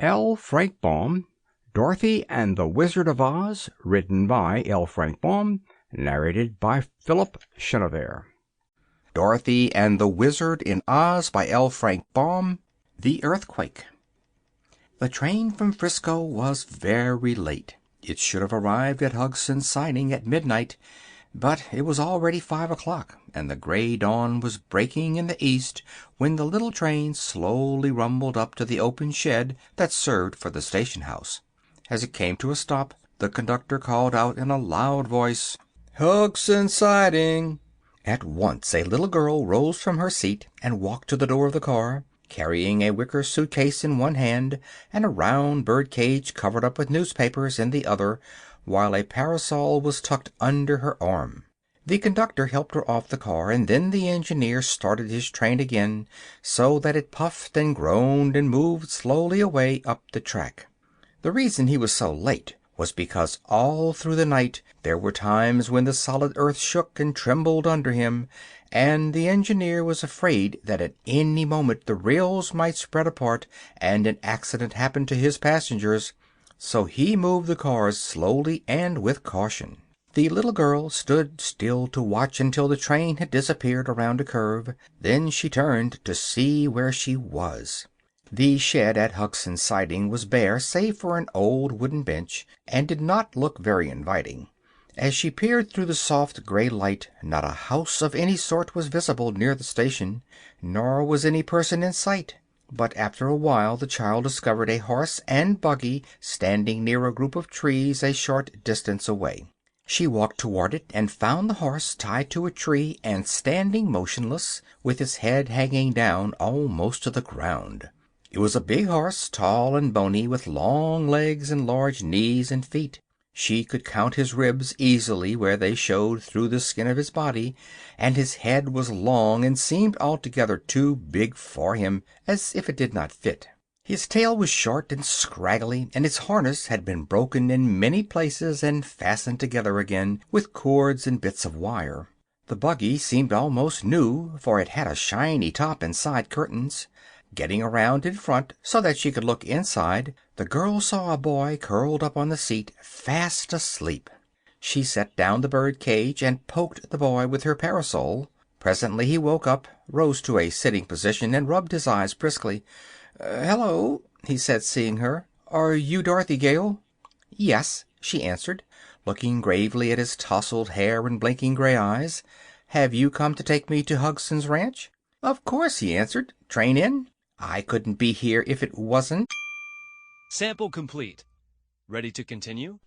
L. Frank Baum, Dorothy and the Wizard of Oz, written by L. Frank Baum, narrated by Philip Chenevert. Dorothy and the Wizard in Oz by L. Frank Baum. The Earthquake. The train from Frisco was very late. It should have arrived at Hugson's Siding at midnight, but it was already 5 o'clock, and the gray dawn was breaking in the east when the little train slowly rumbled up to the open shed that served for the station house. As it came to a stop, the conductor called out in a loud voice, "Hugson's Siding!" At once a little girl rose from her seat and walked to the door of the car, carrying a wicker suitcase in one hand and a round bird cage covered up with newspapers in the other, while a parasol was tucked under her arm. The conductor helped her off the car, and then the engineer started his train again, so that it puffed and groaned and moved slowly away up the track. The reason he was so late was because all through the night there were times when the solid earth shook and trembled under him, and the engineer was afraid that at any moment the rails might spread apart and an accident happen to his passengers. So he moved the cars slowly and with caution. The little girl stood still to watch until the train had disappeared around a curve. Then she turned to see where she was. The shed at Hugson's Siding was bare save for an old wooden bench, and did not look very inviting. As she peered through the soft gray light, not a house of any sort was visible near the station, nor was any person in sight. But after a while the child discovered a horse and buggy standing near a group of trees a short distance away. She walked toward it and found the horse tied to a tree and standing motionless, with its head hanging down almost to the ground. It was a big horse, tall and bony, with long legs and large knees and feet. She could count his ribs easily where they showed through the skin of his body, and his head was long and seemed altogether too big for him, as if it did not fit. His tail was short and scraggly, and his harness had been broken in many places and fastened together again with cords and bits of wire. The buggy seemed almost new, for it had a shiny top and side curtains. Getting around in front so that she could look inside, the girl saw a boy curled up on the seat, fast asleep. She set down the bird cage and poked the boy with her parasol. Presently he woke up, rose to a sitting position, and rubbed his eyes briskly. "Hello," he said, seeing her. "Are you Dorothy Gale?" "Yes," she answered, looking gravely at his tousled hair and blinking gray eyes. "Have you come to take me to Hugson's Ranch?" "Of course," he answered. "Train in?" "I couldn't be here if it wasn't." Sample complete. Ready to continue?